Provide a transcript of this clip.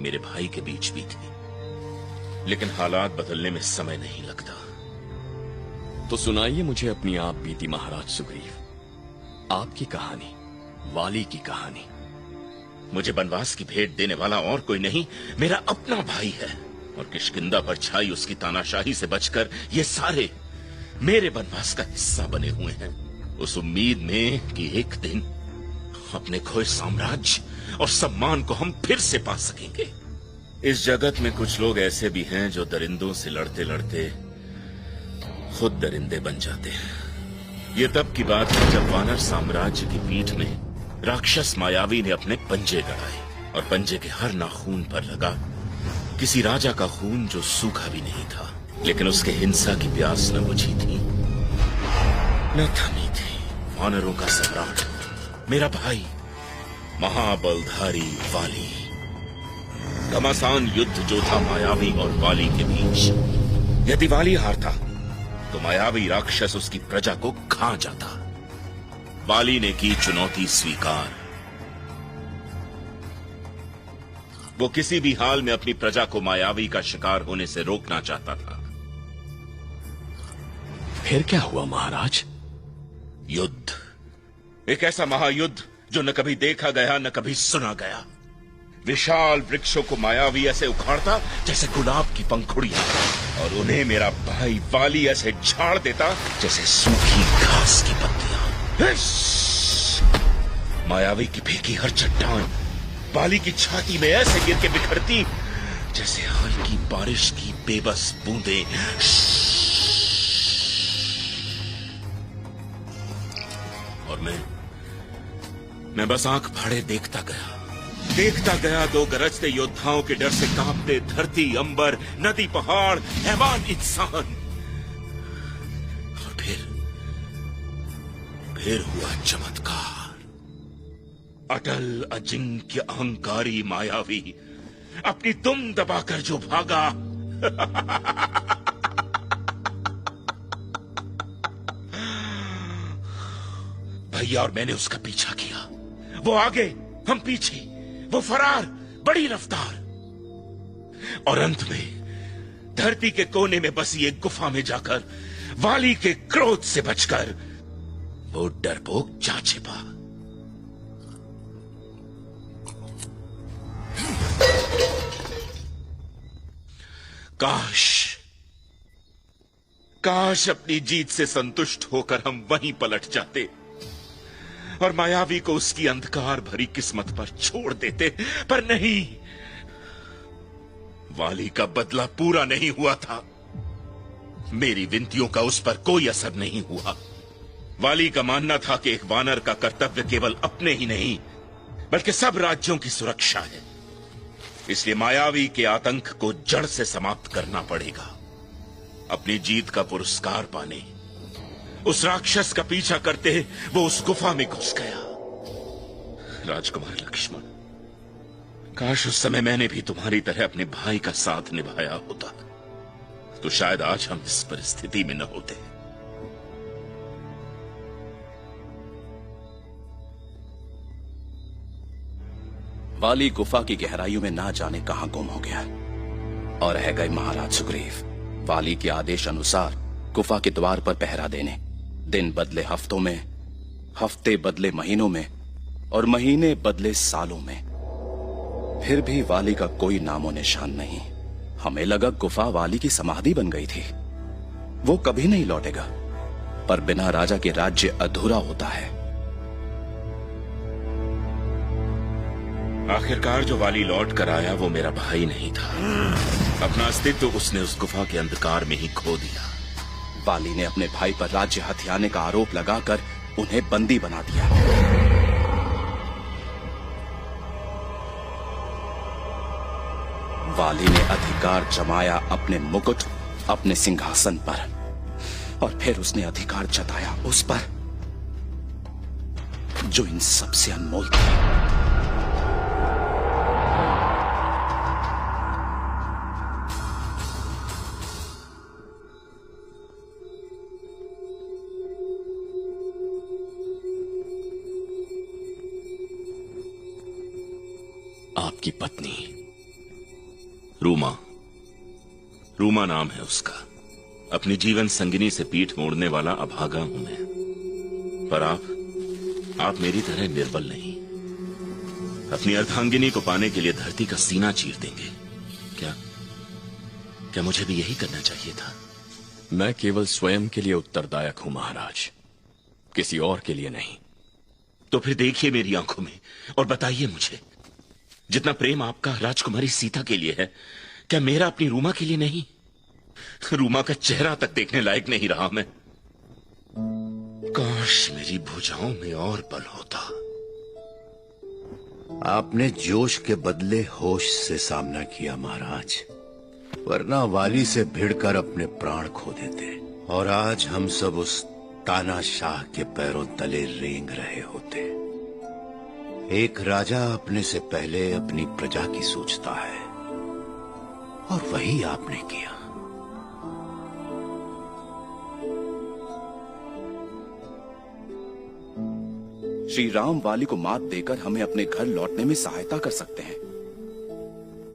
मेरे भाई के बीच भी थी, लेकिन हालात बदलने में समय नहीं लगता। तो सुनाइए मुझे अपनी आप बीती महाराज सुग्रीव, आपकी कहानी, वाली की कहानी। मुझे बनवास की भेंट देने वाला और कोई नहीं, मेरा अपना भाई है। और किष्किंधा पर छाई उसकी तानाशाही से बचकर ये सारे मेरे बनवास का हिस्सा बने हुए हैं, उस उम्मीद में कि एक दिन अपने खोए साम्राज्य और सम्मान को हम फिर से पा सकेंगे। इस जगत में कुछ लोग ऐसे भी हैं जो दरिंदों से लड़ते लड़ते खुद दरिंदे बन जाते हैं। ये तब की बात है जब वानर साम्राज्य की पीठ में राक्षस मायावी ने अपने पंजे गड़ाए, और पंजे के हर नाखून पर लगा किसी राजा का खून जो सूखा भी नहीं था, लेकिन उसके हिंसा की प्यास न बुझी थी न थमी थी। वानरों का सम्राट, मेरा भाई, महाबलधारी वाली। घमासान युद्ध जो था मायावी और वाली के बीच। यदि वाली हारता तो मायावी राक्षस उसकी प्रजा को खा जाता। वाली ने की चुनौती स्वीकार। वो किसी भी हाल में अपनी प्रजा को मायावी का शिकार होने से रोकना चाहता था। फिर क्या हुआ महाराज? युद्ध, एक ऐसा महायुद्ध जो न कभी देखा गया न कभी सुना गया। विशाल वृक्षों को मायावी ऐसे उखाड़ता जैसे गुलाब की पंखुड़ियां, और उन्हें मेरा भाई वाली ऐसे झाड़ देता जैसे सूखी घास की पत्तियां। मायावी की फेंकी हर चट्टान वाली की छाती में ऐसे गिर के बिखरती जैसे हल्की बारिश की बेबस बूंदें। और मैं बस आंख फाड़े देखता गया दो गरजते योद्धाओं के डर से कांपते धरती, अंबर, नदी, पहाड़, हैवान, इंसान। और फिर हुआ चमत्कार। अटल अजिंक्य अहंकारी मायावी अपनी दुम दबाकर जो भागा भैया और मैंने उसका पीछा किया। वो आगे, हम पीछे, वो फरार, बड़ी रफ्तार। और अंत में धरती के कोने में बसी एक गुफा में जाकर वाली के क्रोध से बचकर वो डरपोक जा छिपा। काश अपनी जीत से संतुष्ट होकर हम वहीं पलट जाते और मायावी को उसकी अंधकार भरी किस्मत पर छोड़ देते, पर नहीं। वाली का बदला पूरा नहीं हुआ था। मेरी विनतियों का उस पर कोई असर नहीं हुआ। वाली का मानना था कि एक वानर का कर्तव्य केवल अपने ही नहीं बल्कि सब राज्यों की सुरक्षा है। इसलिए मायावी के आतंक को जड़ से समाप्त करना पड़ेगा। अपनी जीत का पुरस्कार पाने उस राक्षस का पीछा करते वो उस गुफा में घुस गया। राजकुमार लक्ष्मण, काश उस समय मैंने भी तुम्हारी तरह अपने भाई का साथ निभाया होता, तो शायद आज हम इस परिस्थिति में न होते। वाली गुफा की गहराइयों में ना जाने कहां गुम हो गया और रह गए महाराज सुग्रीव वाली के आदेश अनुसार गुफा के द्वार पर पहरा देने। दिन बदले हफ्तों में, हफ्ते बदले महीनों में, और महीने बदले सालों में। फिर भी वाली का कोई नामो निशान नहीं। हमें लगा गुफा वाली की समाधि बन गई थी, वो कभी नहीं लौटेगा। पर बिना राजा के राज्य अधूरा होता है। आखिरकार जो वाली लौट कर आया वो मेरा भाई नहीं था। अपना अस्तित्व उसने उस गुफा के अंधकार में ही खो दिया। वाली ने अपने भाई पर राज्य हथियाने का आरोप लगाकर उन्हें बंदी बना दिया। वाली ने अधिकार जमाया अपने मुकुट, अपने सिंहासन पर, और फिर उसने अधिकार जताया उस पर जो इन सबसे अनमोल थी। आपकी पत्नी रूमा। रूमा नाम है उसका। अपनी जीवन संगिनी से पीठ मोड़ने वाला अभागा हूं मैं। पर आप मेरी तरह निर्बल नहीं। अपनी अर्धांगिनी को पाने के लिए धरती का सीना चीर देंगे। क्या मुझे भी यही करना चाहिए था? मैं केवल स्वयं के लिए उत्तरदायक हूं महाराज, किसी और के लिए नहीं। तो फिर देखिए मेरी आंखों में और बताइए मुझे, जितना प्रेम आपका राजकुमारी सीता के लिए है, क्या मेरा अपनी रूमा के लिए नहीं? रूमा का चेहरा तक देखने लायक नहीं रहा मैं। काश मेरी भुजाओं में और बल होता। आपने जोश के बदले होश से सामना किया महाराज, वरना वाली से भिड़कर अपने प्राण खो देते और आज हम सब उस तानाशाह के पैरों तले रेंग रहे होते। एक राजा अपने से पहले अपनी प्रजा की सोचता है, और वही आपने किया। श्री राम वाली को मात देकर हमें अपने घर लौटने में सहायता कर सकते हैं।